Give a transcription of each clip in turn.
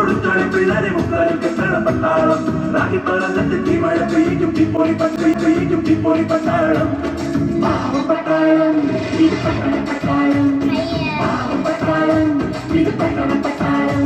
കൊടുത്തോളെ പിള്ളേരെ മുക്കാലും കെട്ടണം പട്ടാളം റാഹി പറന്നെത്തി മഴ പെയ്യും തീപ്പൊളി പെയ്യും തീപ്പൊളി പട്ടാളം പട്ടാളം ഇത് പട്ടണം പട്ടാളം പട്ടാളം ഇത് പട്ടണം പട്ടാളം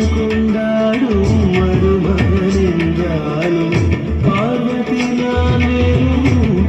கொண்டாடும் மருமகன் என்றாலும் பார்வதி நான் வேறும்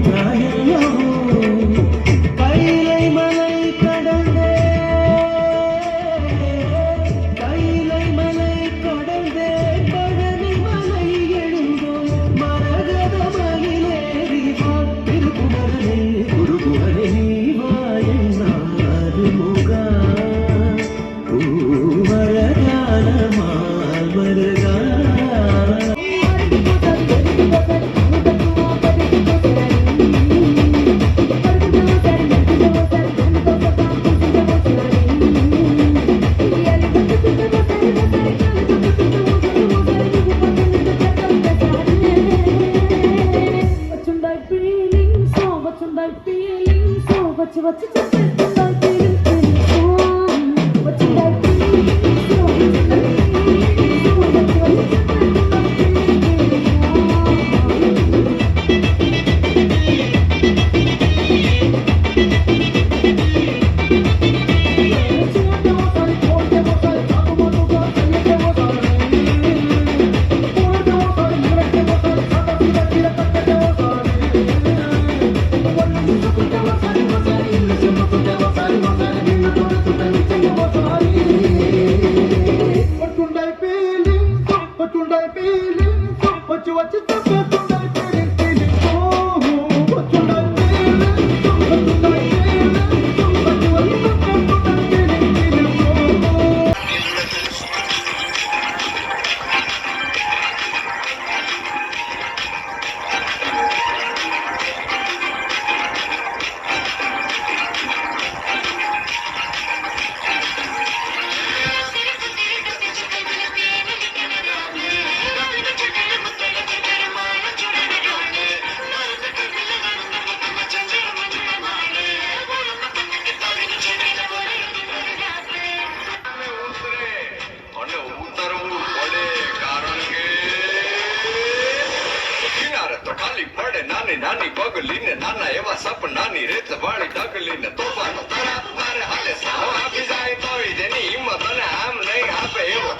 નાની પગલીને નાના એવા સપનાની રેત વાળી ઢગલીને તોફાનો તરા મારે હાલે સાવ આપી જાય તોય જેની હિંમત અને આમ નહીં આપે એવો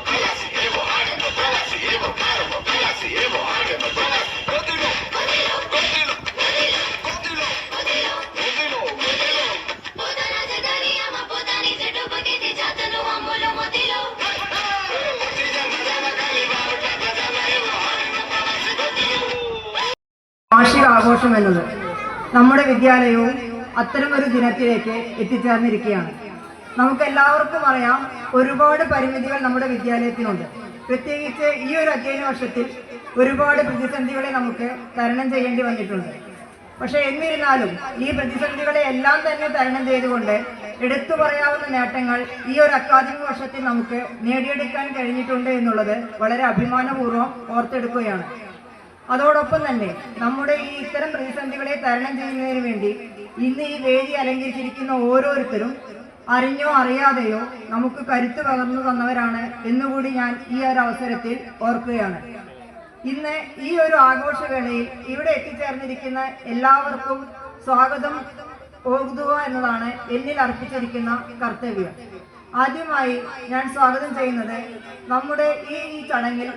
ખલાસી એવો આગળ ખલાસી એવો ખલાસી એવો આગળ ગોતીલો ગોતીલો ગોતીલો ગોતીલો ગોતીલો પોતાના જગરિયામાં પોતાની જ ડૂબકીથી જાતનો આંબોલો મોતીલો വാർഷിക ആഘോഷം എന്നത് നമ്മുടെ വിദ്യാലയവും അത്തരമൊരു ദിനത്തിലേക്ക് എത്തിച്ചേർന്നിരിക്കുകയാണ്. നമുക്കെല്ലാവർക്കും അറിയാം, ഒരുപാട് പരിമിതികൾ നമ്മുടെ വിദ്യാലയത്തിനുണ്ട്. പ്രത്യേകിച്ച് ഈ ഒരു അധ്യയന വർഷത്തിൽ ഒരുപാട് പ്രതിസന്ധികളെ നമുക്ക് തരണം ചെയ്യേണ്ടി വന്നിട്ടുണ്ട്. പക്ഷെ എന്നിരുന്നാലും ഈ പ്രതിസന്ധികളെ എല്ലാം തന്നെ തരണം ചെയ്തുകൊണ്ട് എടുത്തു പറയാവുന്ന നേട്ടങ്ങൾ ഈ ഒരു അക്കാദമിക് വർഷത്തിൽ നമുക്ക് നേടിയെടുക്കാൻ കഴിഞ്ഞിട്ടുണ്ട് എന്നുള്ളത് വളരെ അഭിമാനപൂർവ്വം ഓർത്തെടുക്കുകയാണ്. അതോടൊപ്പം തന്നെ നമ്മുടെ ഈ ഇത്തരം പ്രതിസന്ധികളെ തരണം ചെയ്യുന്നതിന് വേണ്ടി ഇന്ന് ഈ വേദി അലങ്കരിച്ചിരിക്കുന്ന ഓരോരുത്തരും അറിഞ്ഞോ അറിയാതെയോ നമുക്ക് കരുത്ത് പകർന്നു തന്നവരാണ് എന്നുകൂടി ഞാൻ ഈ ഒരു അവസരത്തിൽ ഓർക്കുകയാണ്. ഇന്ന് ഈ ഒരു ആഘോഷവേളയിൽ ഇവിടെ എത്തിച്ചേർന്നിരിക്കുന്ന എല്ലാവർക്കും സ്വാഗതം ഓർക്കുക എന്നതാണ് എന്നിൽ അർപ്പിച്ചിരിക്കുന്ന കർത്തവ്യം. ആദ്യമായി ഞാൻ സ്വാഗതം ചെയ്യുന്നത് നമ്മുടെ ഈ ചടങ്ങിൽ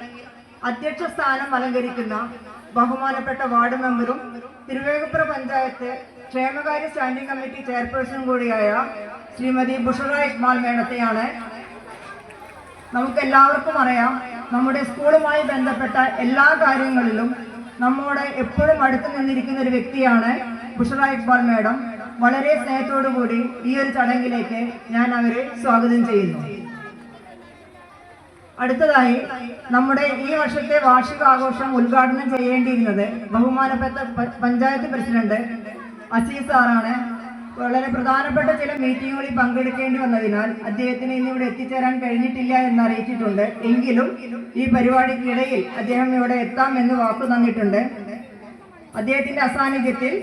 അധ്യക്ഷ സ്ഥാനം അലങ്കരിക്കുന്ന ബഹുമാനപ്പെട്ട വാർഡ് മെമ്പറും തിരുവേഗപ്പുറ പഞ്ചായത്ത് ക്ഷേമകാര്യ സ്റ്റാൻഡിംഗ് കമ്മിറ്റി ചെയർപേഴ്സണും കൂടിയായ ശ്രീമതി ബുഷറ ഇക്ബാൽ മേഡത്തെയാണ്. നമുക്കെല്ലാവർക്കും അറിയാം, നമ്മുടെ സ്കൂളുമായി ബന്ധപ്പെട്ട എല്ലാ കാര്യങ്ങളിലും നമ്മോട് എപ്പോഴും അടുത്ത് നിന്നിരിക്കുന്ന ഒരു വ്യക്തിയാണ് ബുഷറ ഇക്ബാൽ മേഡം. വളരെ സ്നേഹത്തോടു കൂടി ഈ ഒരു ചടങ്ങിലേക്ക് ഞാൻ അവരെ സ്വാഗതം ചെയ്യുന്നു. അടുത്തതായി നമ്മുടെ ഈ വർഷത്തെ വാർഷികാഘോഷം ഉദ്ഘാടനം ചെയ്യേണ്ടിയിരുന്നത് ബഹുമാനപ്പെട്ട പഞ്ചായത്ത് പ്രസിഡന്റ് അസീസ് സാറാണ്. വളരെ പ്രധാനപ്പെട്ട ചില മീറ്റിങ്ങുകളിൽ പങ്കെടുക്കേണ്ടി വന്നതിനാൽ അദ്ദേഹത്തിന് ഇന്നിവിടെ എത്തിച്ചേരാൻ കഴിഞ്ഞിട്ടില്ല എന്ന് അറിയിച്ചിട്ടുണ്ട്. എങ്കിലും ഈ പരിപാടിക്കിടയിൽ അദ്ദേഹം ഇവിടെ എത്താം എന്ന് വാക്കു തന്നിട്ടുണ്ട്. അദ്ദേഹത്തിന്റെ അസാന്നിധ്യത്തിൽ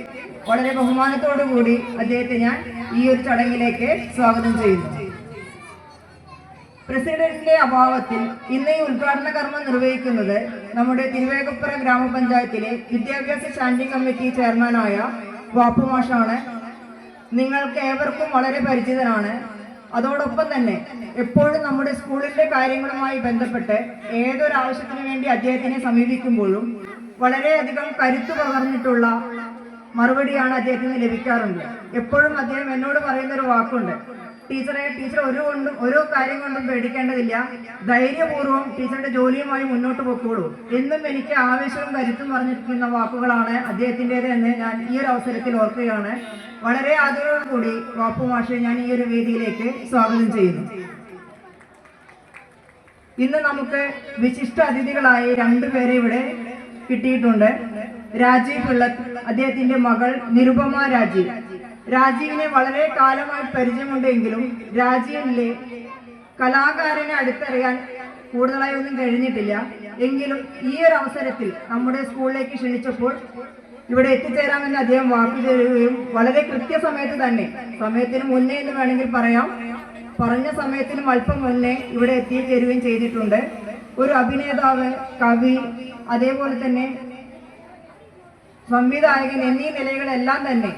വളരെ ബഹുമാനത്തോടു കൂടി അദ്ദേഹത്തെ ഞാൻ ഈ ഒരു ചടങ്ങിലേക്ക് സ്വാഗതം ചെയ്യുന്നു. പ്രസിഡന്റിന്റെ അഭാവത്തിൽ ഇന്ന് ഈ ഉദ്ഘാടന കർമ്മം നിർവഹിക്കുന്നത് നമ്മുടെ തിരുവേഗപ്പുറ ഗ്രാമപഞ്ചായത്തിലെ വിദ്യാഭ്യാസ സ്റ്റാൻഡിംഗ് കമ്മിറ്റി ചെയർമാനായ വാപ്പു മാഷാണ്. നിങ്ങൾക്ക് ഏവർക്കും വളരെ പരിചിതനാണ്. അതോടൊപ്പം തന്നെ എപ്പോഴും നമ്മുടെ സ്കൂളിന്റെ കാര്യങ്ങളുമായി ബന്ധപ്പെട്ട് ഏതൊരാവശ്യത്തിനു വേണ്ടി അദ്ദേഹത്തിനെ സമീപിക്കുമ്പോഴും വളരെയധികം കരുത്തു പകർന്നിട്ടുള്ള മറുപടിയാണ് അദ്ദേഹത്തിന് ലഭിക്കാറുണ്ട്. എപ്പോഴും അദ്ദേഹം എന്നോട് പറയുന്ന ഒരു വാക്കുണ്ട്, ടീച്ചർ ഓരോ കാര്യം കൊണ്ടും പേടിക്കേണ്ടതില്ല, ധൈര്യപൂർവ്വം ടീച്ചറുടെ ജോലിയുമായി മുന്നോട്ട് പോയിക്കോളൂ എന്നും എനിക്ക് ആവേശവും കരുത്തും പറഞ്ഞിരിക്കുന്ന വാക്കുകളാണ് അദ്ദേഹത്തിൻ്റെത് എന്ന് ഞാൻ ഈ ഒരു അവസരത്തിൽ ഓർക്കുകയാണ്. വളരെ ആദരവോടുകൂടി വാപ്പു മാഷെ ഞാൻ ഈ ഒരു വേദിയിലേക്ക് സ്വാഗതം ചെയ്യുന്നു. ഇന്ന് നമുക്ക് വിശിഷ്ട അതിഥികളായി രണ്ടുപേരെ ഇവിടെ കിട്ടിയിട്ടുണ്ട്. രാജീവ് പിള്ള, അദ്ദേഹത്തിന്റെ മകൾ നിരുപമ രാജീവ്. രാജീവിനെ വളരെ കാലമായി പരിചയമുണ്ടെങ്കിലും രാജീവിലെ കലാകാരനെ അടുത്തറിയാൻ കൂടുതലായി ഒന്നും കഴിഞ്ഞിട്ടില്ല. എങ്കിലും ഈ ഒരു അവസരത്തിൽ നമ്മുടെ സ്കൂളിലേക്ക് ക്ഷണിച്ചപ്പോൾ ഇവിടെ എത്തിച്ചേരാമെന്ന് അദ്ദേഹം വാക്കു തരികയും വളരെ കൃത്യസമയത്ത് തന്നെ, സമയത്തിന് മുന്നേ എന്ന് വേണമെങ്കിൽ പറയാം, പറഞ്ഞ സമയത്തിനും അല്പം മുന്നേ ഇവിടെ എത്തിച്ചേരുകയും ചെയ്തിട്ടുണ്ട്. ഒരു അഭിനേതാവ്, കവി, അതേപോലെ തന്നെ സംവിധായകൻ എന്നീ നിലകളെല്ലാം തന്നെ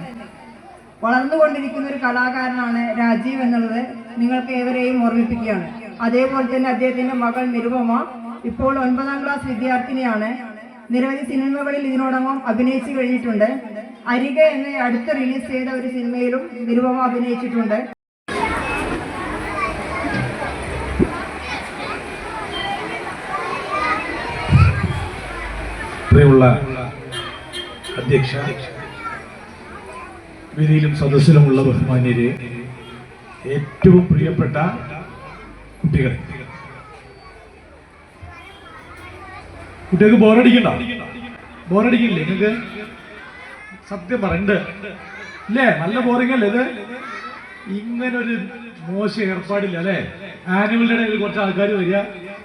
വളർന്നുകൊണ്ടിരിക്കുന്ന ഒരു കലാകാരനാണ് രാജീവ് എന്നുള്ളത് നിങ്ങൾക്ക് ഏവരെയും ഓർമ്മിപ്പിക്കുകയാണ്. അതേപോലെ തന്നെ അദ്ദേഹത്തിന്റെ മകൾ നിരുപമ ഇപ്പോൾ 9ാം ക്ലാസ് വിദ്യാർത്ഥിനിയാണ്. നിരവധി സിനിമകളിൽ ഇതിനോടകം അഭിനയിച്ചു കഴിഞ്ഞിട്ടുണ്ട്. അരികെ എന്ന അടുത്ത് റിലീസ് ചെയ്ത ഒരു സിനിമയിലും നിരുപമ അഭിനയിച്ചിട്ടുണ്ട്. പ്രിയമുള്ള അധ്യക്ഷ, വേദിയിലും സദസ്സിലുമുള്ള ബഹുമാന്യരെ, ഏറ്റവും പ്രിയപ്പെട്ട കുട്ടികളെ, കുട്ടികൾക്ക് ബോറടിക്കില്ലേ? നിങ്ങൾക്ക് സത്യം പറയണ്ട് അല്ലേ? നല്ല ബോറിംഗ് അല്ലേ ഇത്? ഇങ്ങനൊരു മോശം ഏർപ്പാടില്ല അല്ലേ? ആനുവൽ ഡേയിൽ കുറച്ച് ആൾക്കാർ വരിക,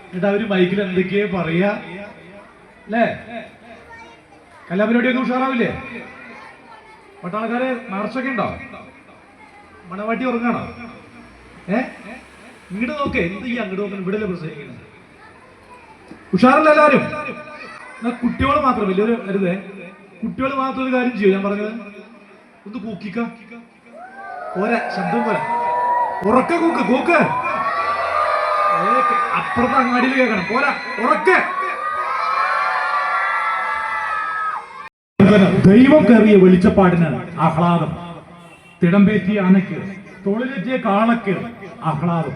എന്നിട്ട് അവര് മൈക്കിൽ എന്തൊക്കെയോ പറയാ അല്ലേ? കലാപരിപാടിയൊക്കെ ഉഷാറാവില്ലേ? പട്ടാളക്കാര് മാർച്ചൊക്കെ ഉണ്ടോ? മണവാട്ടി ഉറങ്ങാണോ? ഇങ്ങോട്ട് നോക്കേ, എന്ത് ഈ അങ്ങോട്ട് നോക്കണം? ഇവിടെ പ്രസംഗിക്കുന്നത് ഉഷാറല്ല എല്ലാവരും. എന്നാ കുട്ടികള് മാത്രം, വലിയൊരു കരുതേ, കുട്ടികൾ മാത്രം ഒരു കാര്യം ചെയ്യും. ഞാൻ പറഞ്ഞത് ഒന്ന് കൂക്കിക്ക, പോരാ, ശബ്ദം പോരാ, ഉറക്ക കൂക്ക്, അപ്പുറത്തെ അങ്ങാടിയിൽ കേൾക്കണം, പോരാ, ഉറക്ക. ദൈവം കയറിയ വെളിച്ചപ്പാടിന് ആഹ്ലാദം, തിടമ്പേറ്റിയ ആനയ്ക്ക്, തോളിലെറ്റിയ കാളയ്ക്ക് ആഹ്ലാദം,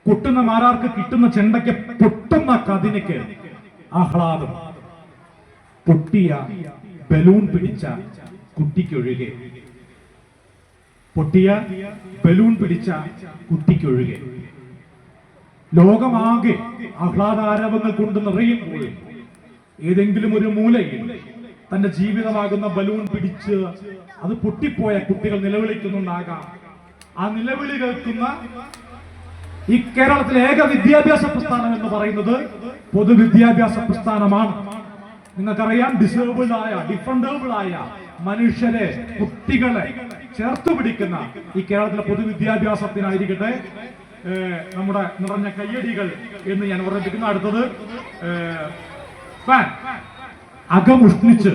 കൊട്ടുന്ന മാരാർക്ക് കിട്ടുന്ന ചെണ്ടയ്ക്ക് പൊട്ടുന്ന കതിനയ്ക്ക് ആഹ്ലാദം, പൊട്ടിയ ബലൂൺ പിടിച്ച കുട്ടിക്കൊഴുകെ, പൊട്ടിയ ബലൂൺ പിടിച്ച കുട്ടിക്കൊഴുകെ. ലോകമാകെ ആഹ്ലാദാരവങ്ങൾ കൊണ്ട് നിറയുമ്പോൾ ഏതെങ്കിലും ഒരു മൂലയിൽ തന്റെ ജീവിതമാകുന്ന ബലൂൺ പിടിച്ച് അത് പൊട്ടിപ്പോയ കുട്ടികൾ നിലവിളിക്കുന്നുണ്ടാകാം. ആ നിലവിളി കേൾക്കുന്ന ഈ കേരളത്തിലെ ഏക വിദ്യാഭ്യാസ പ്രസ്ഥാനം എന്ന് പറയുന്നത് പൊതുവിദ്യാഭ്യാസ പ്രസ്ഥാനമാണ്. നിങ്ങൾക്കറിയാം, ഡിഫറൻഡബിൾ ആയ മനുഷ്യരെ, കുട്ടികളെ ചേർത്തു പിടിക്കുന്ന ഈ കേരളത്തിലെ പൊതുവിദ്യാഭ്യാസത്തിനായിരിക്കട്ടെ നമ്മുടെ നിറഞ്ഞ കയ്യടികൾ എന്ന് ഞാൻ ഓർമ്മിപ്പിക്കുന്നു. അടുത്തത് ഫാൻ. അകമുഷ്ണിച്ച്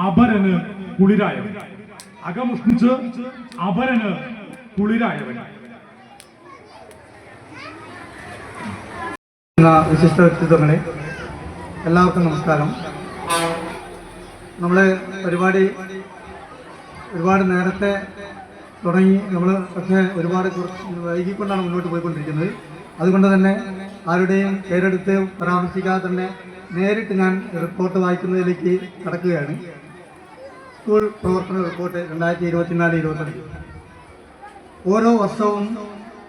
അപരന് കുളിരായവൻ, അകമുഷ്ണിച്ച് അപരന് കുളിരായവൻ. വിശിഷ്ട വ്യക്തിത്വങ്ങളെ, എല്ലാവർക്കും നമസ്കാരം. നമ്മൾ പരിപാടി ഒരുപാട് നേരത്തെ തുടങ്ങി, നമ്മൾ പക്ഷേ ഒരുപാട് വൈകിക്കൊണ്ടാണ് മുന്നോട്ട് പോയിക്കൊണ്ടിരിക്കുന്നത്. അതുകൊണ്ട് തന്നെ ആരുടെയും പേരെടുത്ത് പരാമർശിക്കാതെ തന്നെ നേരിട്ട് ഞാൻ റിപ്പോർട്ട് വായിക്കുന്നതിലേക്ക് കടക്കുകയാണ്. സ്കൂൾ പ്രവർത്തന റിപ്പോർട്ട് 2024-25. ഓരോ വർഷവും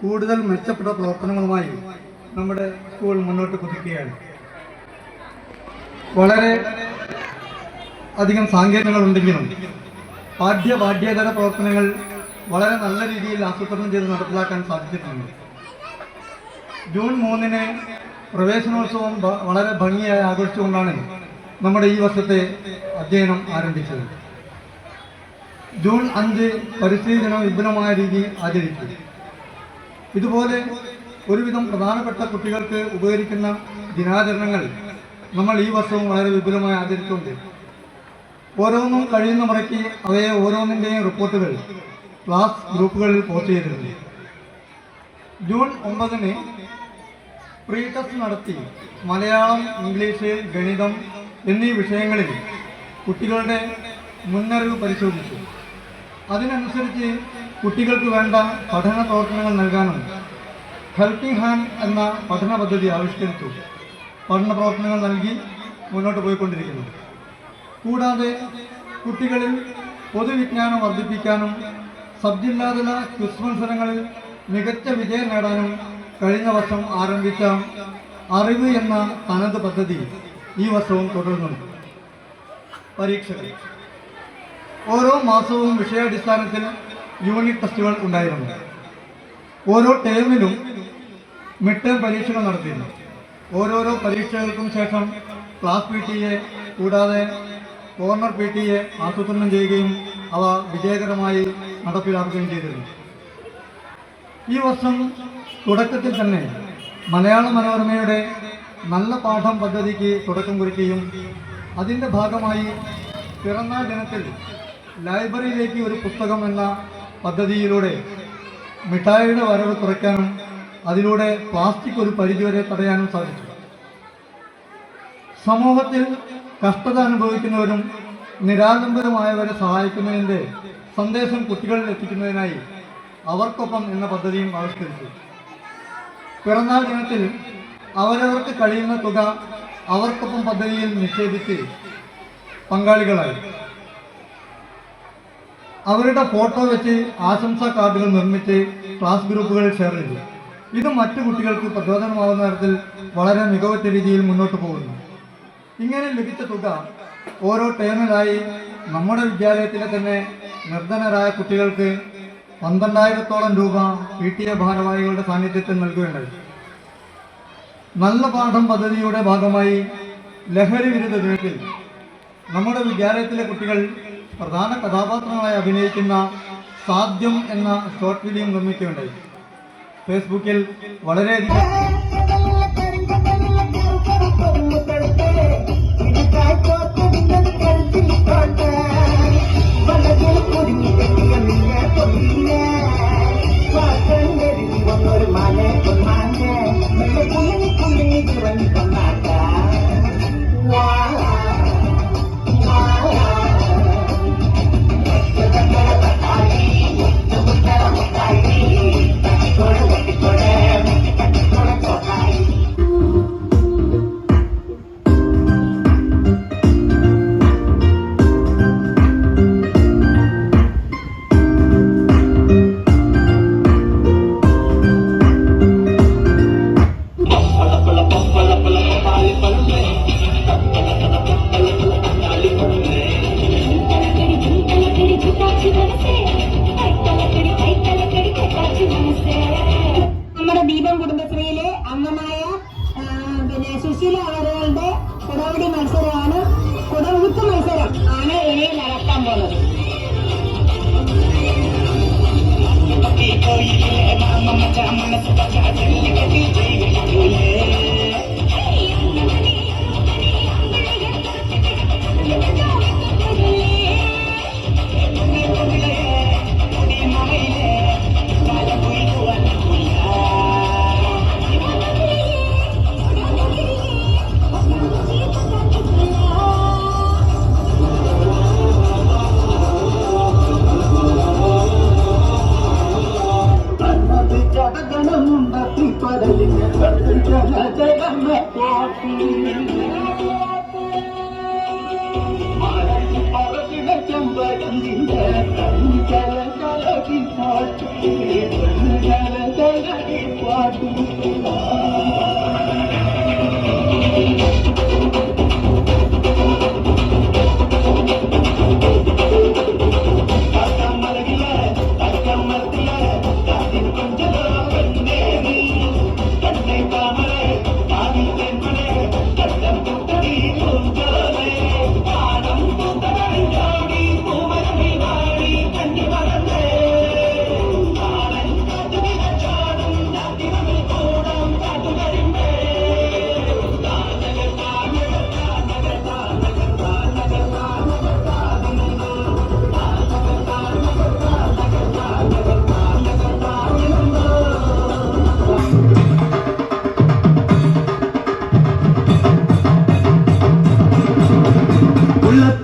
കൂടുതൽ മെച്ചപ്പെട്ട പ്രവർത്തനങ്ങളുമായി നമ്മുടെ സ്കൂൾ മുന്നോട്ട് കുതിക്കുകയാണ്. വളരെ അധികം സാങ്കേതികങ്ങളുണ്ടെങ്കിലും പാഠ്യേതര പ്രവർത്തനങ്ങൾ വളരെ നല്ല രീതിയിൽ ആസൂത്രണം ചെയ്ത് നടപ്പിലാക്കാൻ സാധിച്ചിട്ടുണ്ട്. ജൂൺ 3-ന് പ്രവേശനോത്സവം വളരെ ഭംഗിയായി ആഘോഷിച്ചുകൊണ്ടാണ് നമ്മുടെ ഈ വർഷത്തെ അധ്യയനം ആരംഭിച്ചത്. ജൂൺ 5 പരിസ്ഥിതി ദിനം വിപുലമായ രീതിയിൽ ആചരിച്ചു. ഇതുപോലെ ഒരുവിധം പ്രധാനപ്പെട്ട കുട്ടികൾക്ക് ഉപകരിക്കുന്ന ദിനാചരണങ്ങൾ നമ്മൾ ഈ വർഷവും വളരെ വിപുലമായി ആചരിച്ചുകൊണ്ട് ഓരോന്നും കഴിയുന്ന മുറയ്ക്ക് അവയെ ഓരോന്നിൻ്റെയും റിപ്പോർട്ടുകൾ ക്ലാസ് ഗ്രൂപ്പുകളിൽ പോസ്റ്റ് ചെയ്തിട്ടുണ്ട്. ജൂൺ 9-ന് പ്രീ ടെസ്റ്റ് നടത്തി മലയാളം, ഇംഗ്ലീഷ്, ഗണിതം എന്നീ വിഷയങ്ങളിൽ കുട്ടികളുടെ മുന്നറിവ് പരിശോധിച്ചു. അതിനനുസരിച്ച് കുട്ടികൾക്ക് വേണ്ട പഠന പ്രവർത്തനങ്ങൾ നൽകാനും ഹെൽപ്പിംഗ് ഹാൻഡ് എന്ന പഠന പദ്ധതി ആവിഷ്കരിച്ചു. പഠന പ്രവർത്തനങ്ങൾ നൽകി മുന്നോട്ട് പോയിക്കൊണ്ടിരിക്കുന്നു. കൂടാതെ കുട്ടികളിൽ പൊതുവിജ്ഞാനം വർദ്ധിപ്പിക്കാനും സബ് ജില്ലാതല ക്വിസ് മത്സരങ്ങളിൽ മികച്ച വിജയം നേടാനും കഴിഞ്ഞ വർഷം ആരംഭിച്ച അറിവ് എന്ന തനത് പദ്ധതി ഈ വർഷവും തുടരുന്നുണ്ട്. പരീക്ഷകൾ ഓരോ മാസവും വിഷയാടിസ്ഥാനത്തിൽ യൂണിറ്റ് ടെസ്റ്റുകൾ ഉണ്ടായിരുന്നു. ഓരോ ടേമിലും മിഡ് ടേം പരീക്ഷകൾ നടത്തിയിരുന്നു. ഓരോരോ പരീക്ഷകൾക്കും ശേഷം ക്ലാസ് PTA കൂടാതെ കോർണർ PTA ആസൂത്രണം ചെയ്യുകയും അവ വിജയകരമായി നടപ്പിലാക്കുകയും ചെയ്തിരുന്നു. ഈ വർഷം തുടക്കത്തിൽ തന്നെ മലയാള മനോരമയുടെ നല്ല പാഠം പദ്ധതിക്ക് തുടക്കം കുറിക്കുകയും അതിൻ്റെ ഭാഗമായി പിറന്നാൾ ദിനത്തിൽ ലൈബ്രറിയിലേക്ക് ഒരു പുസ്തകം എന്ന പദ്ധതിയിലൂടെ മിഠായിയുടെ വരവ് കുറയ്ക്കാനും അതിലൂടെ പ്ലാസ്റ്റിക് ഒരു പരിധിവരെ തടയാനും സാധിച്ചു. സമൂഹത്തിൽ കഷ്ടത അനുഭവിക്കുന്നവരും നിരാലംബരമായവരെ സഹായിക്കുന്നതിൻ്റെ സന്ദേശം കുട്ടികളിൽ എത്തിക്കുന്നതിനായി അവർക്കൊപ്പം എന്ന പദ്ധതിയും ആവിഷ്കരിച്ചു. പിറന്നാൾ ദിനത്തിൽ അവരവർക്ക് കഴിയുന്ന തുക അവർക്കൊപ്പം പദ്ധതിയിൽ നിക്ഷേപിച്ച് പങ്കാളികളായി. അവരുടെ ഫോട്ടോ വെച്ച് ആശംസാ കാർഡുകൾ നിർമ്മിച്ച് ക്ലാസ് ഗ്രൂപ്പുകളിൽ ഷെയർ ചെയ്തു. ഇത് മറ്റു കുട്ടികൾക്ക് പ്രചോദനമാകുന്ന തരത്തിൽ വളരെ മികവുറ്റ രീതിയിൽ മുന്നോട്ട് പോകുന്നു. ഇങ്ങനെ ലഭിച്ച തുക ഓരോ ടേമിലായി നമ്മുടെ വിദ്യാലയത്തിലെ തന്നെ നിർധനരായ കുട്ടികൾക്ക് 12,000-ഓളം രൂപ PTA ഭാരവാഹികളുടെ സാന്നിധ്യത്തിൽ നൽകുകയുണ്ടായി. നല്ല പാഠം പദ്ധതിയുടെ ഭാഗമായി ലഹരി വിരുദ്ധ ദിനത്തിൽ നമ്മുടെ വിദ്യാലയത്തിലെ കുട്ടികൾ പ്രധാന കഥാപാത്രങ്ങളായി അഭിനയിക്കുന്ന സാധ്യം എന്ന ഷോർട്ട് ഫിലിം നിർമ്മിക്കുകയുണ്ടായി. ഫേസ്ബുക്കിൽ വളരെയധികം നമ്മുടെ ദീപം കുടുംബശ്രീയിലെ അംഗമായ സുശീല അവരുടെ കുടവടി മത്സരമാണ്, കുടവുത്ത് മത്സരം ആണ് ഇനി നടത്താൻ പോകുന്നത്.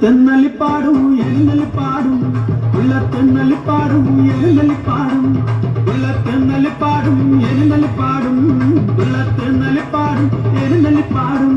തെന്നലിപ്പാടും എഴുന്നള്ളിപ്പാടും ഉള്ളത്തെന്നലിപ്പാടും എഴുന്നള്ളിപ്പാടും ഉള്ളത്തെന്നലിപ്പാടും എഴുന്നള്ളിപ്പാടും ഉള്ളത്തെന്നലിപ്പാടും എഴുന്നള്ളിപ്പാടും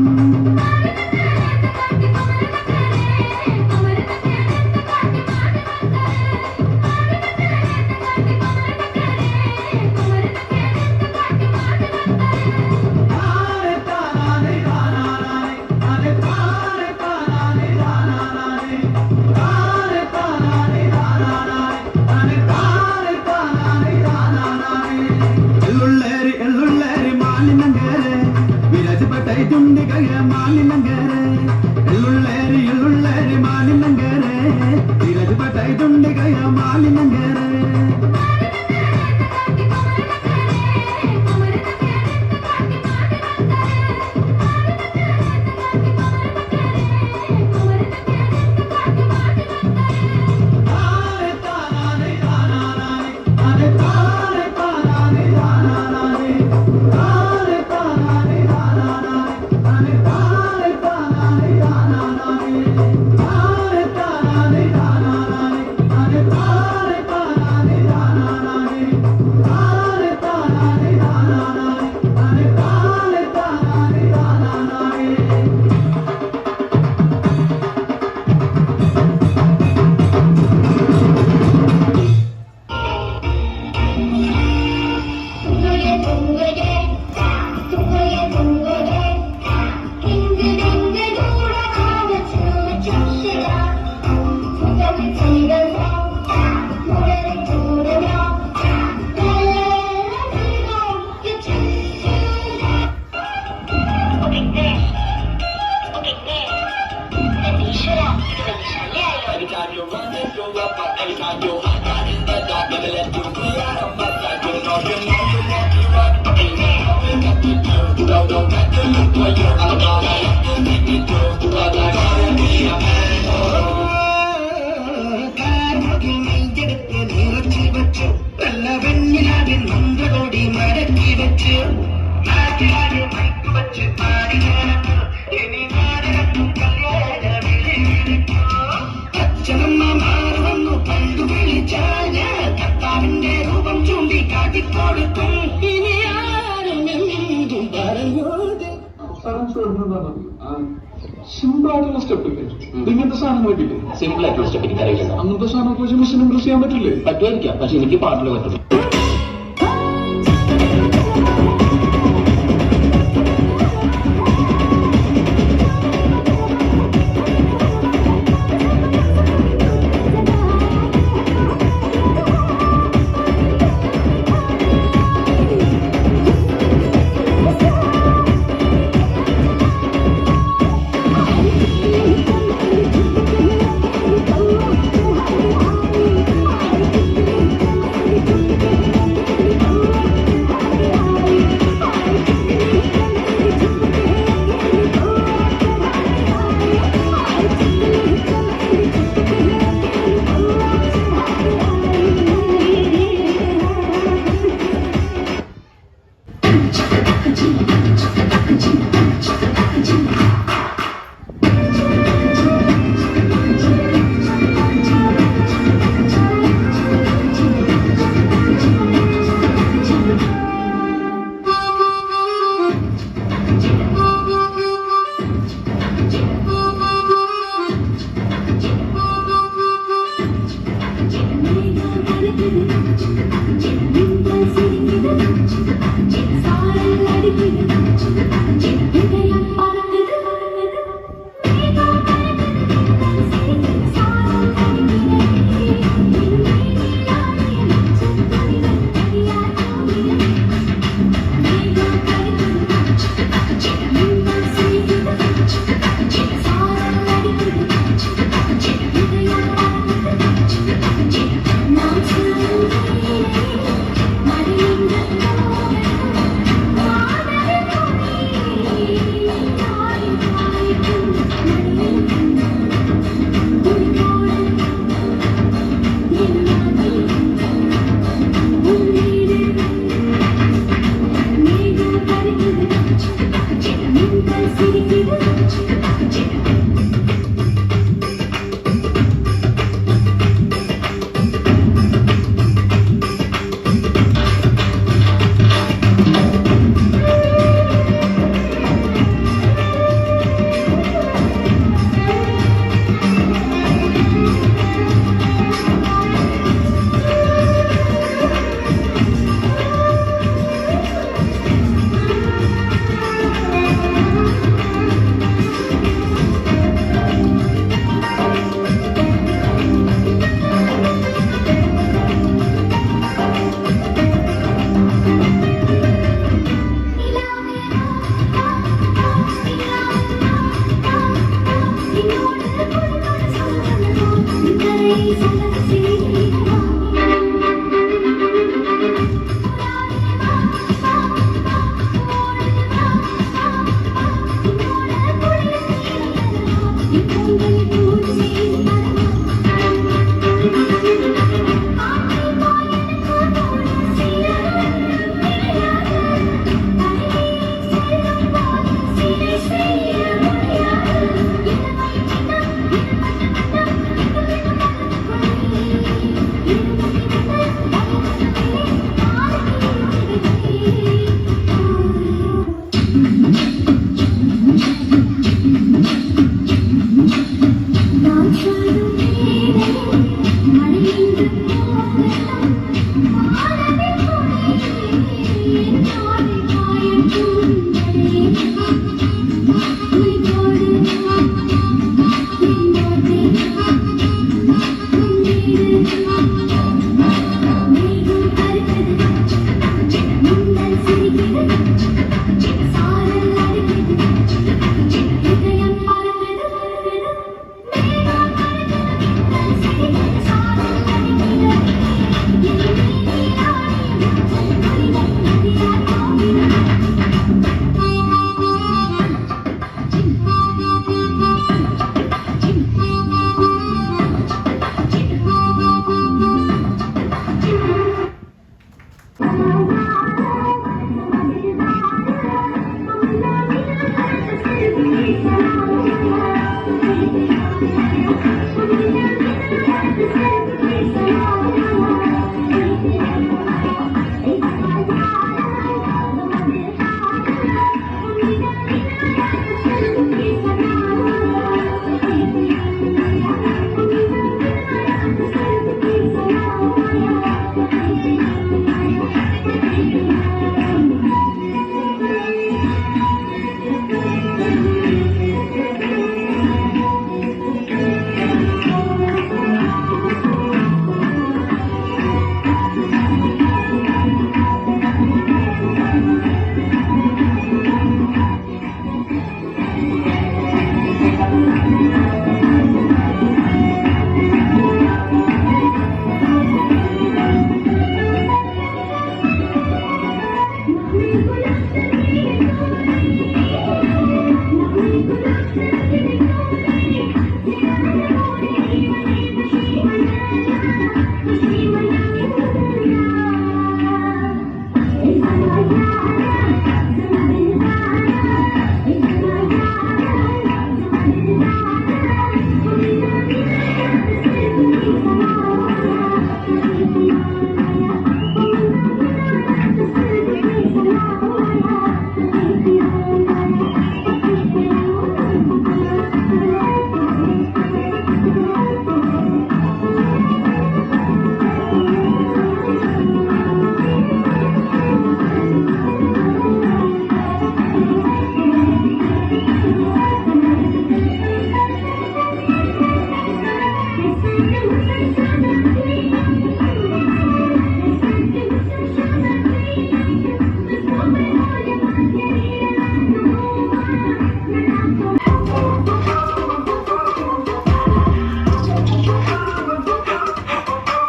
സിമ്പിളായിട്ടുള്ള സ്റ്റെപ്പ് ഇല്ലേ? ഇങ്ങനത്തെ സാധനങ്ങളൊക്കെ ഇല്ലേ? സിമ്പിൾ ആയിട്ടുള്ള സ്റ്റെപ്പ് എനിക്ക് അറിയില്ല. അങ്ങനത്തെ സാധനമൊക്കെ വെച്ച് മിസ്സിന് ഇംപ്രസ് ചെയ്യാൻ പറ്റില്ലേ? പറ്റുമായിരിക്കാം, പക്ഷെ എനിക്ക് പാട്ടിൽ പറ്റും.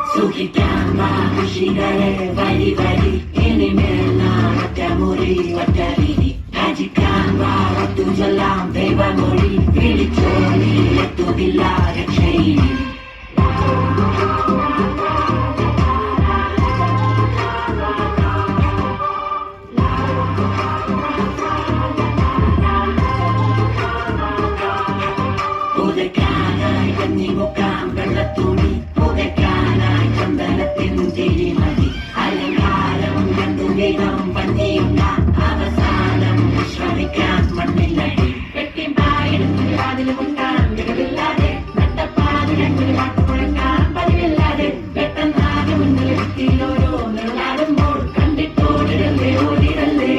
സുഖിക്കാമ ഋഷികളെ വരി വരി ഇനിമേൽ ഒറ്റമുറി ഒറ്റവിധി രാജിക്കാമ ഒത്തുചൊല്ലാം ദൈവമൊഴി വിളിച്ചോളി എത്തുകില്ല രക്ഷയിനി പുതയ്ക്കാനായി കഞ്ഞിമുക്കാം വെള്ളത്തുണി പുതയ്ക്കാനായി ചന്ദനത്തിൻ തിരിമതി അലങ്കാരം രണ്ടു വിധം പഞ്ഞിയുണ്ട അവസാനം വിശ്രമിക്കാൻ മണ്ണില്ലടി വെട്ടിമ്പായെടുത്ത് അതിൽ മുട്ടാൻ മികവില്ലാതെ നട്ടപ്പാതി രണ്ടിൽ പാട്ടുകുഴക്കാൻ പതിവില്ലാതെ പെട്ടെന്നാകെ മുന്നിൽ ഓരോ നിഴലാടുമ്പോൾ കണ്ടിട്ടോടിടല്ലേ ഓടിടല്ലേ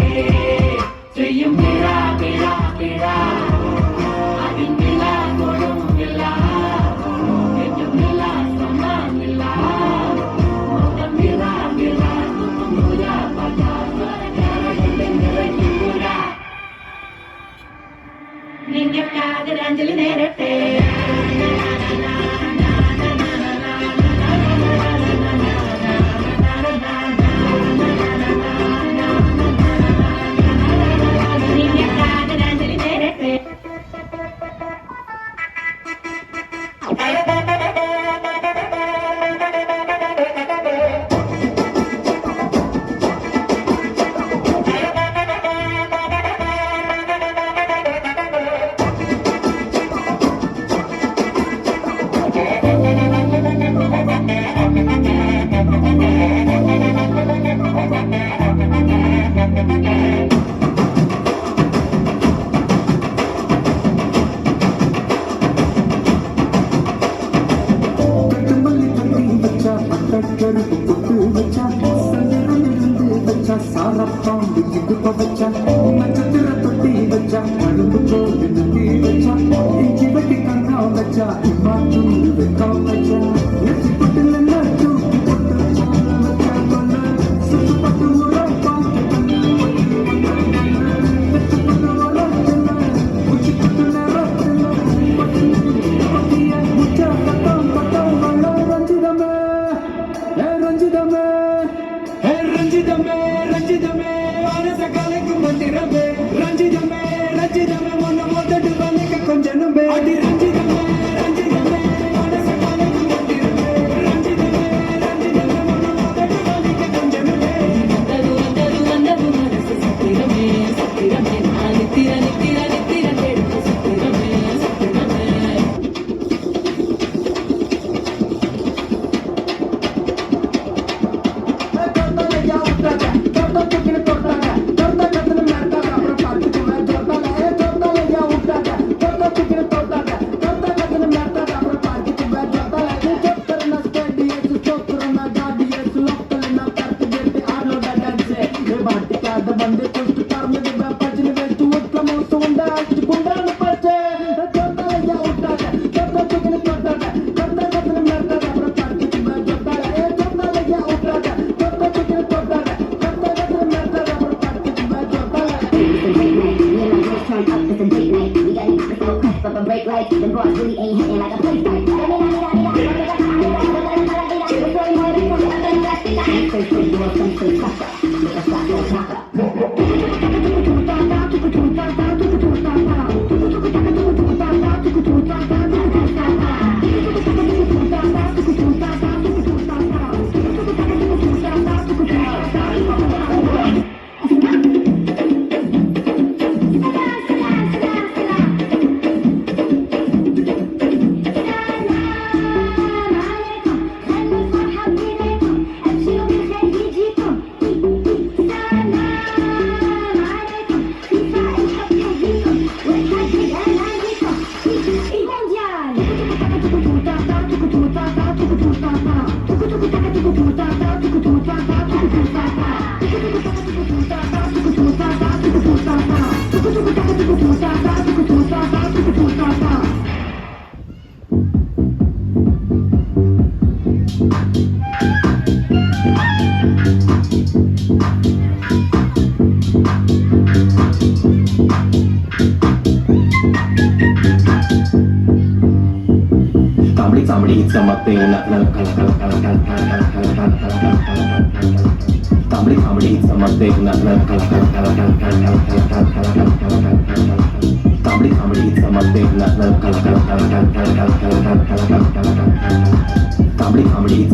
ചെയ്യും പിഴ പിഴ പിഴ അതിൻ പിഴ കൊടുമില്ല എറ്റുമില്ല സമാനില്ല മൊത്തം പിഴ പിഴ തുമ്പുര പറ്റാറ നിങ്ങൾക്കാദരാഞ്ജലി നേരട്ടെ നിങ്ങൾക്കാദരാഞ്ജലി നേരട്ടെ something comedy eat something comedy eat something comedy eat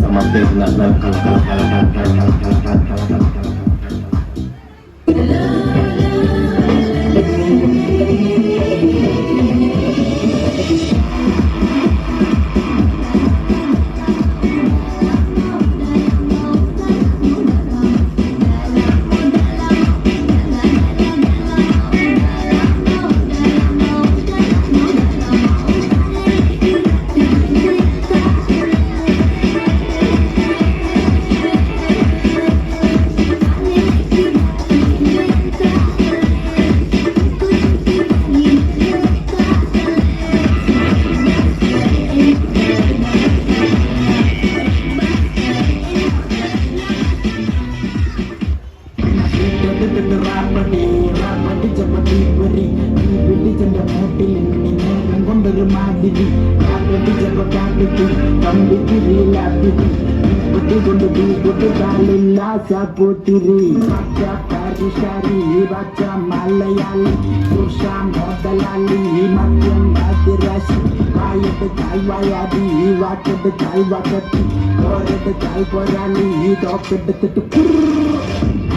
Saputiri, baca Paris-Shari, baca Malayali, Bursa Modalali, makin Batirasi, Kaya dekal wayadi, Waka dekal wakati, Kore dekal korali, Dope deketukur.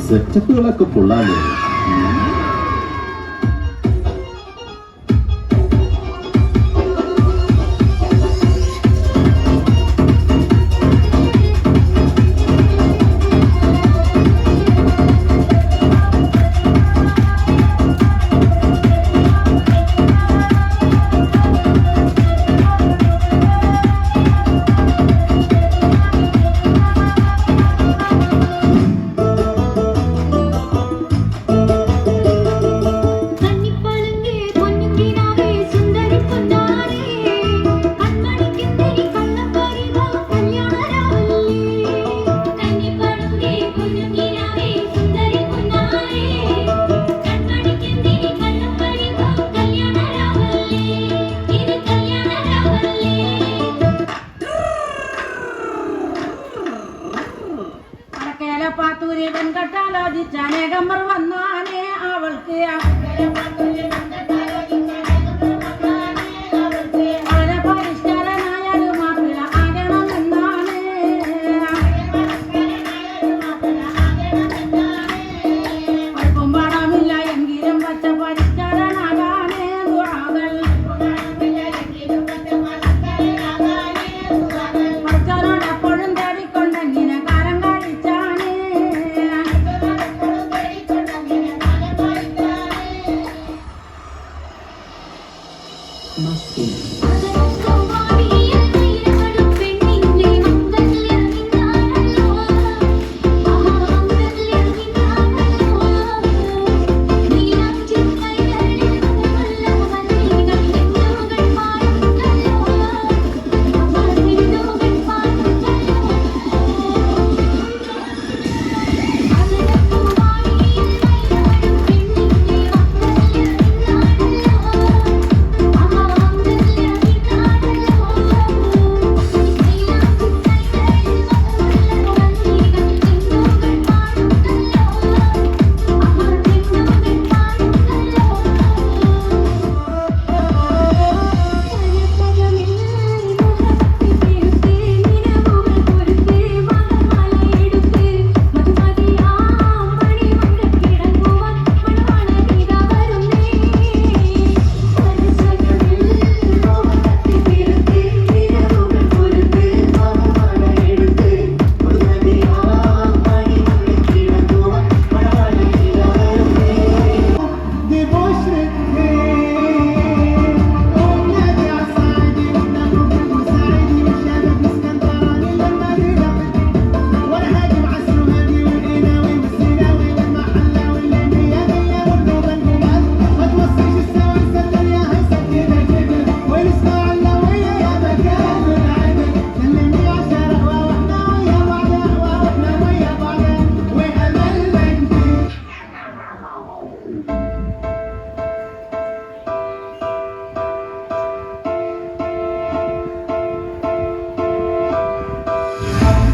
സെറ്റപ്പുകളൊക്കെ കൊള്ളാമോ? പാത്തൂരി വെങ്കട്ടാലോചിച്ചനേകമ്പർ വന്നാനേ അവൾക്ക് പരിഷ്കാരനായാലും മാപ്പിള ആകണമെന്നാണ് അല്പം പാടാമില്ല എങ്കിലും പച്ച പരിഷ്കാരനാകാനേ ദുആകൾ പച്ചനോടെപ്പോഴും തേടിക്കൊണ്ടെങ്ങനെ കാലം കഴിച്ചാണ്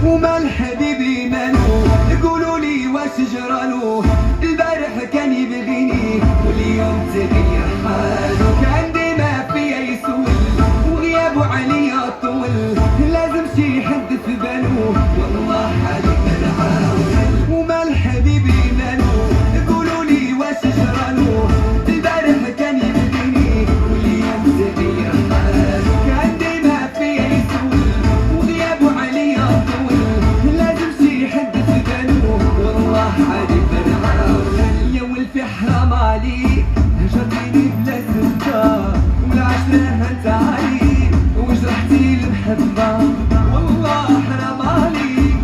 وما الحبيبي مالو قولوا لي واش جرالو البارح كان يبغيني واليوم تغير حالو كان ديما فيا يسول وغيابو عليا طول لازم شي حد في بالو والله عليك نعاون وما الحبيبي مالو قولوا لي واش جرالو البارح كان يبغيني واليوم تغير حالو كان ديما فيا يسول وغيابو عليا طول لازم شي حد في بالو والله عليك نعاون يا ولفي حرام عليك هجرتيني بلا سبة والعشرة هانت عليك وجرحتي المحبة والله حرام عليك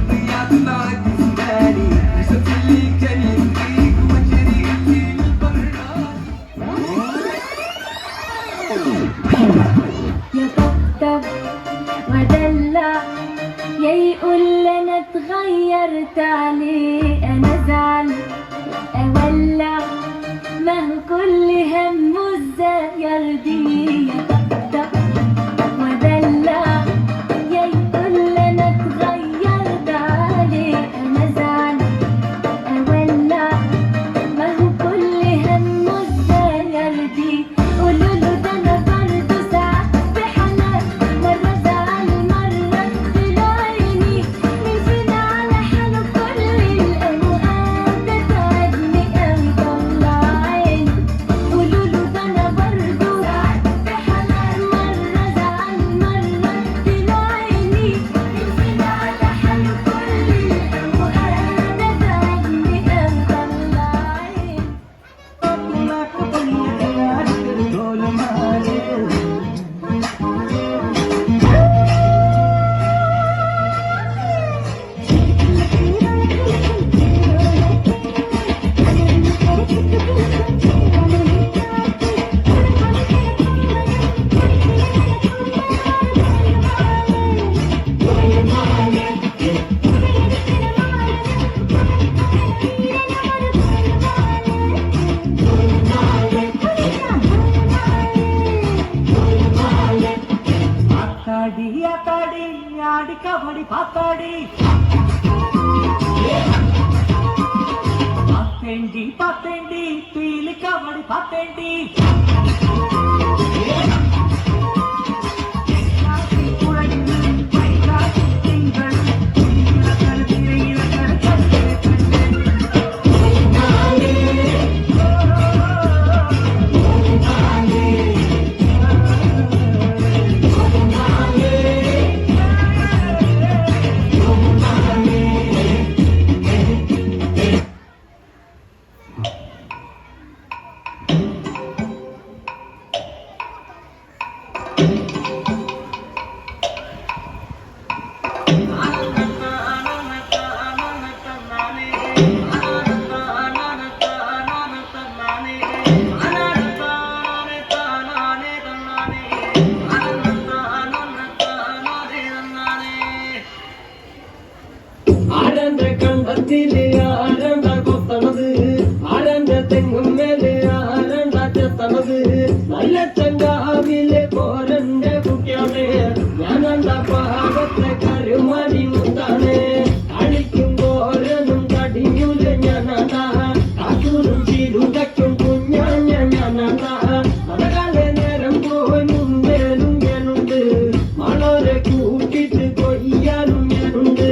ضيعت معك زماني شفت اللي كان يبغيك وجري لي للبرا يا طبطب ودلع يا يقول انا اتغيرت عليه انا زعل اولع ما هو كل همه الزير دي يا طبطب ودلع يا يقول انا اتغيرت عليه انا زعل اولع ما هو كل همه الزير دي قولوا له ده انا برضه ساعات بحنان مره زعل مره تلاقيني من فينا على حاله كل الاوقات ده تعبني قوي طلع عيني قولوا له ده انا برضه ساعات بحنان مره زعل مره تلاقيني من فينا على حاله كل الاوقات ده تعبني قوي طلع عيني ఆడి కబడి పాతాడి పాతేంటి పీలి కబడి పాతేంటి ആരന്റെ കണ്ടത്തില് ആരണ്ട കൊത്തണത് ആരന്റെ തെങ്ങുമേല് ആരണ്ട ചെത്തണത് നല്ല ചങ്കാവിലെ കോരന്റെ കുട്ടിയാണ് ഞാനണ്ട പാകത്തെ കരുമണി മുത്താണ് അടിക്കും കോരനും കടിഞ്ഞൂല ഞാനണ്ട കാറ്റൂരും ചീരുടയ്ക്കും കുഞ്ഞാഞ്ഞ ഞാനണ്ട അതകാലെ നേരം പോയി മുമ്പേലും ഞാനുണ്ട് മണരെ കൂട്ടിട്ട് കൊയ്യാനും ഞാനുണ്ട്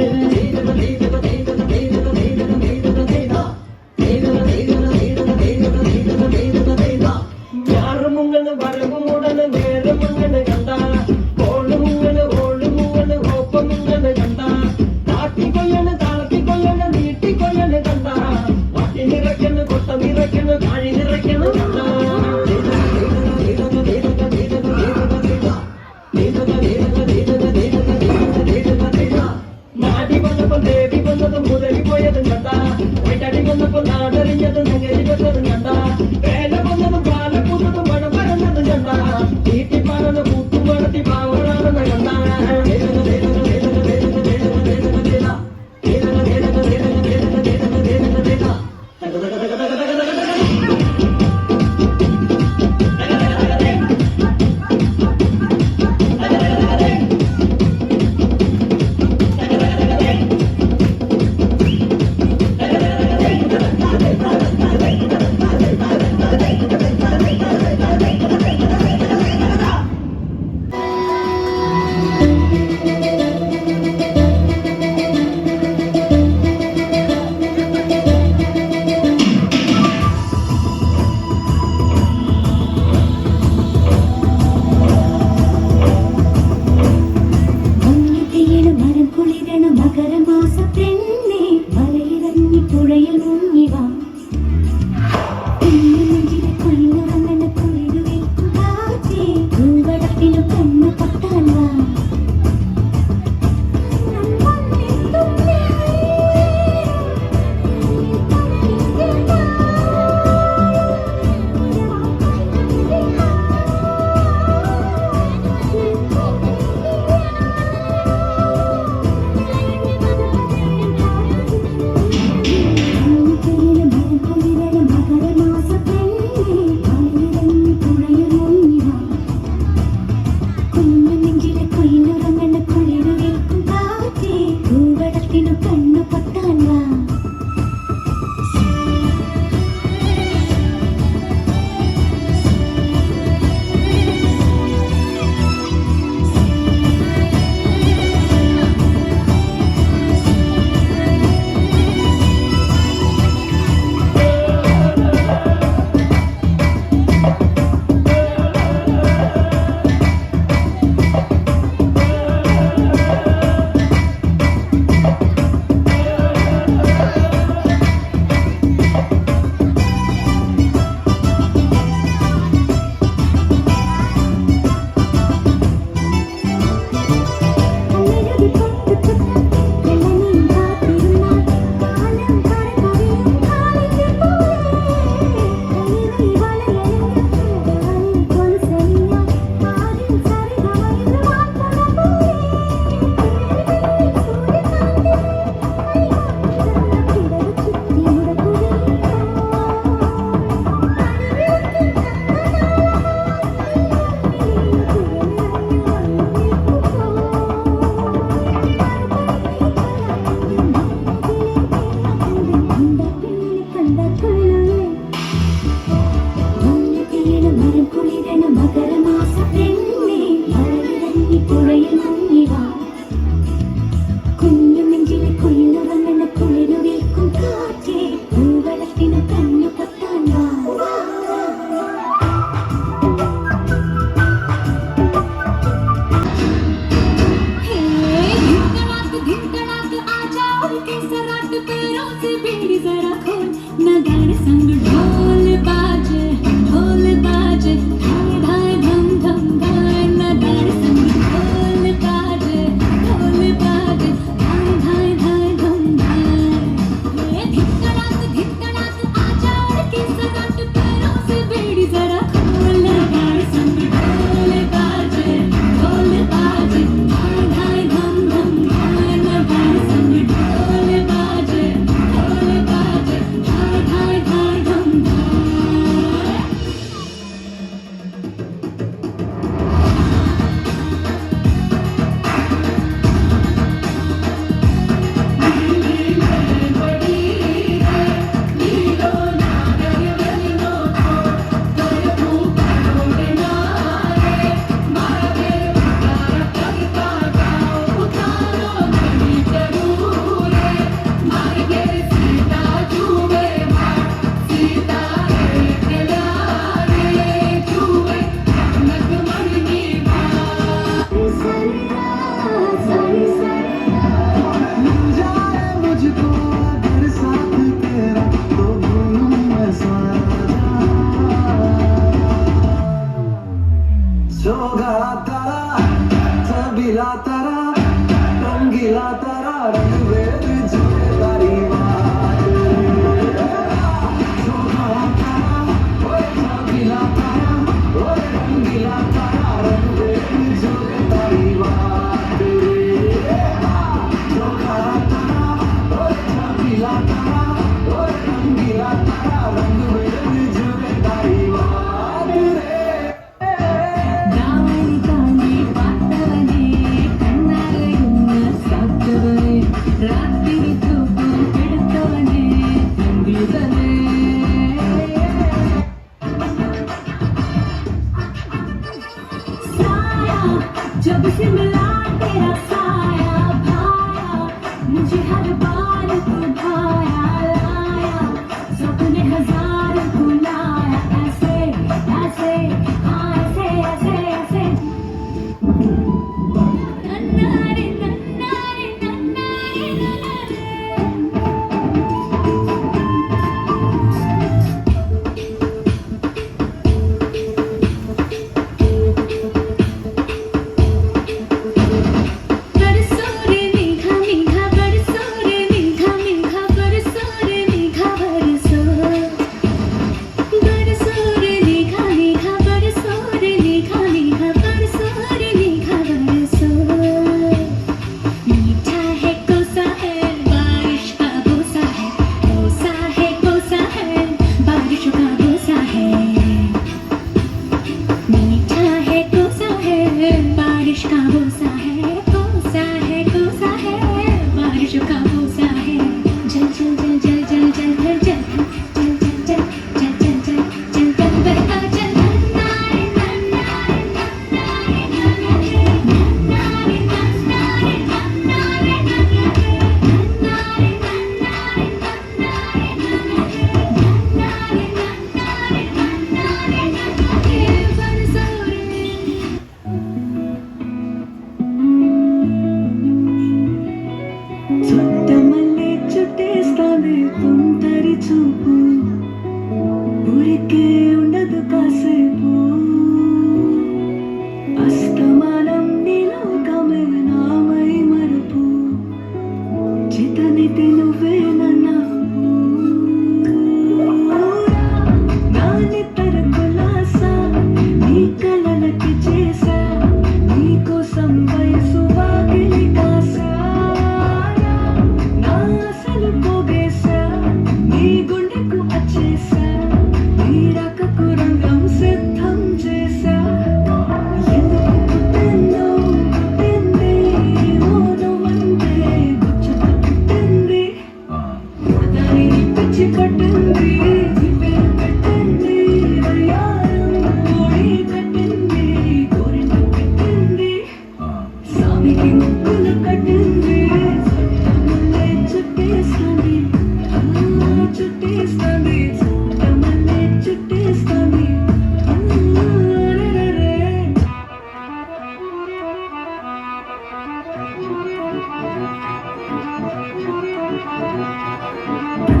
Thank you.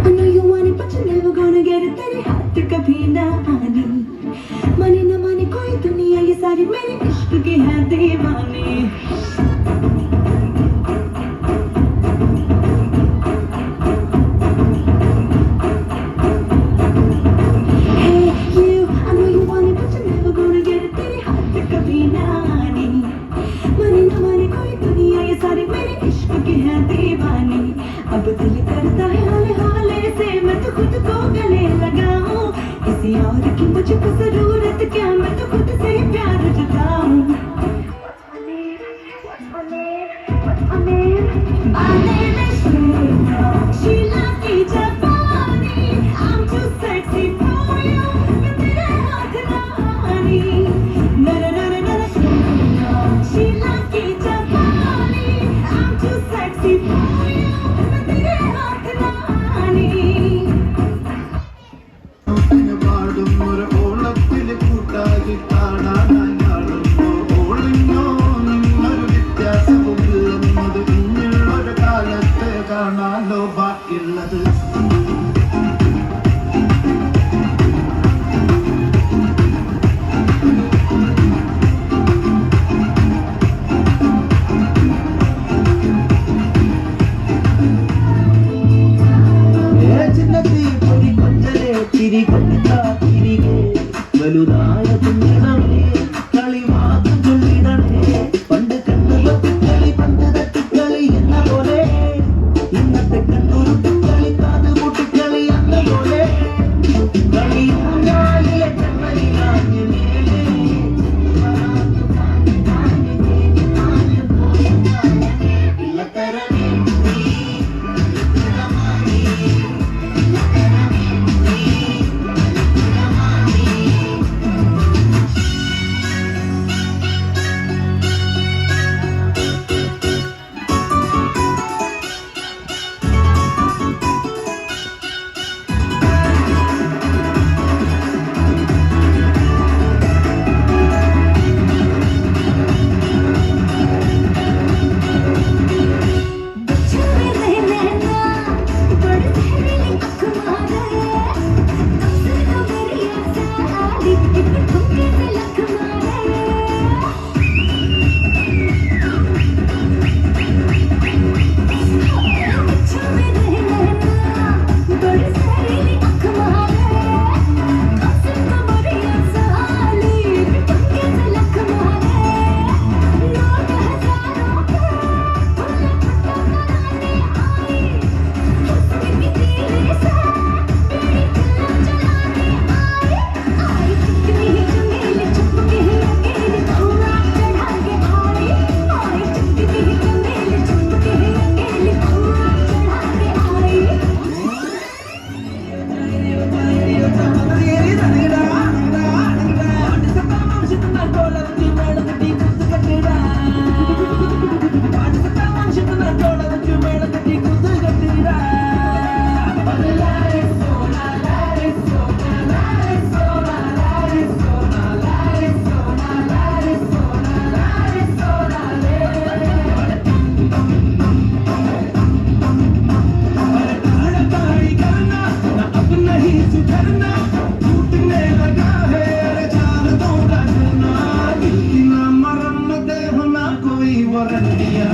I know you want it, but you're never gonna get it. तेरे हाथ कभी ना आनी, माने ना माने कोई दुनिया, ये सारी मेरे इश्क की है दीवानी. Hey you, I know you want it, but you're never gonna get it. तेरे हाथ कभी ना आनी, माने ना माने कोई दुनिया, ये सारी मेरे इश्क की है दीवानी. अब दिल करता है हाले हाले से मैं तो खुद को गले लगाऊं, किसी और की मुझको जरूरत क्या, मैं तो खुद से ही प्यार जताऊं. My name is Sheila की जापानी. I'm too sexy for you, मैं तेरे हाथ ना आनी. Na na na na na na. Sheila की जापानी. I'm too sexy for you, मैं तेरे हाथ ना आनी. പാടും ഒരു ഓളത്തിൽ കൂട്ടായി കാണാനാളുമ്പോ ഓളിഞ്ഞോ നിന്നൊരു വ്യത്യാസവുമില്ലെന്നത് ഇനിയുള്ളൊരു കാലത്ത് കാണാലോ ബാക്കിയുള്ളത്. വലുതായ കുഞ്ഞിടമേ കളി മാത്രം ചൊല്ലിടണേ. പണ്ട് കണ്ണുപൊട്ടിക്കളി പണ്ട് തട്ടിക്കളി എന്ന പോലെ ഇന്നത്തെ കണ്ണുരുട്ടിക്കളി കാത് പൊട്ടിക്കളി എന്ന പോലെ കളിയാലെ കണ്ണയിലാഞ്ഞ മേലെ ഇല്ലത്തരമേ Warrantia.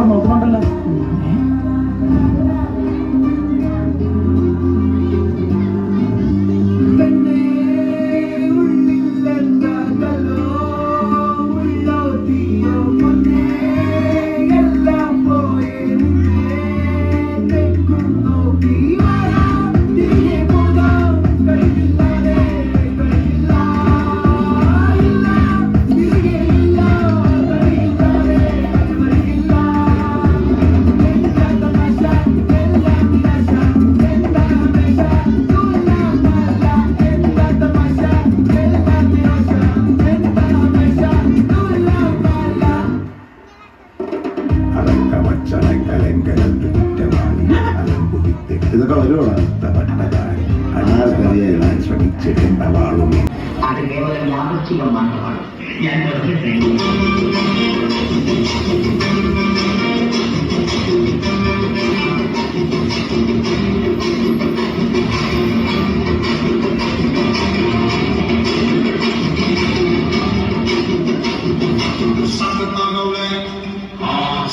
അവിടെ നോക്കുന്നുണ്ടല്ലോ. ഇതൊക്കെ വരുവാണ് അനാർക്കറിയാൻ ശ്രമിച്ചിട്ടുണ്ട വാളും അത് കേവലം യാദൃച്ഛികം മാത്രമാണ്. ഞാൻ വെറുതെ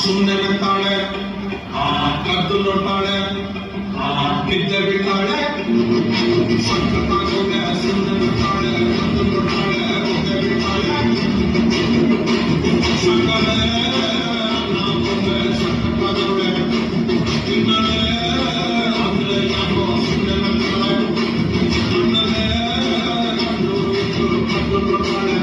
സുന്ദരത്താള് കത്തുള്ളൊട്ടാള് വിദ്യവിട്ടാള് സുന്ദരത്താള് കത്തുള്ളൊട്ടാള് വിദ്യവിട്ടാള് സകല സകലയുടെ ഇന്നലെ അതിലെ ഞമ്മോ സുന്ദരത്താള് ഇന്നലെ കത്തുള്ളൊട്ടാള്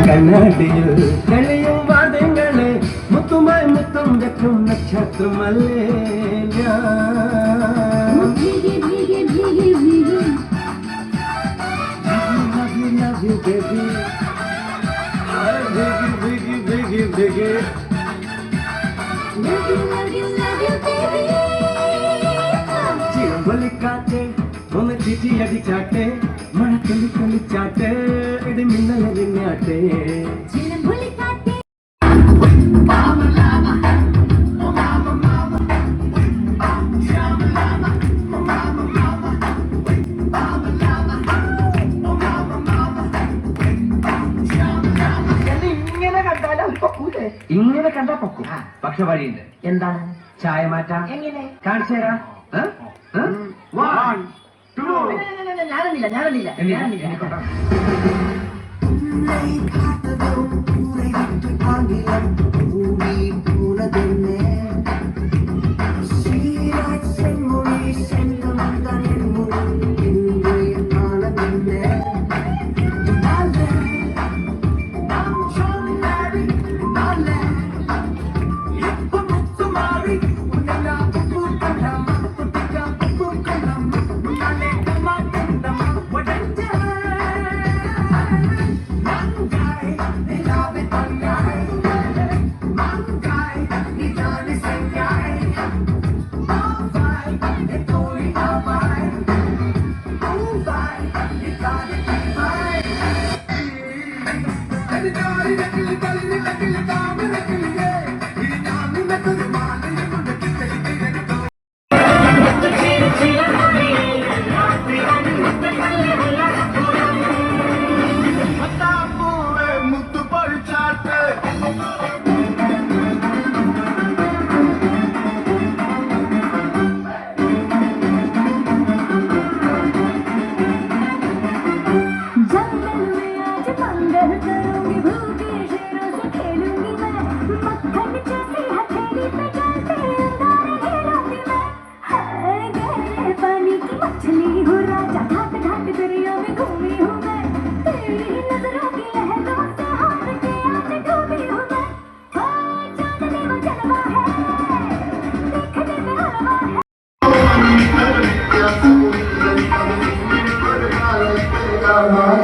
കണ്ണാടിയിൽ കളിയും വാദങ്ങളെ മുത്തുമായി മുത്തം വെക്കും നക്ഷത്രമല്ലേ ഞാൻ ഭീഗി ഭീഗി ഭീഗി ഭീഗി love you baby biggie biggie biggie love you baby ചിറമ്പൊലിക്കാറ്റ് ഒന്ന് ചിറ്റി അടിച്ചാട്ടെ മഴത്തുള്ളി കളിച്ചാട്ടെ ഇടി മിന്നല വിണ്ണാട്ടെ ചിലമ്പൊലിക്കാറ്റ് ഇങ്ങനെ കണ്ടാ പൊക്കും പക്ഷെ വഴിയുണ്ട് എന്താണ് ചായ മാറ്റാം എങ്ങനെ കാണിച്ചു തരാം Bye.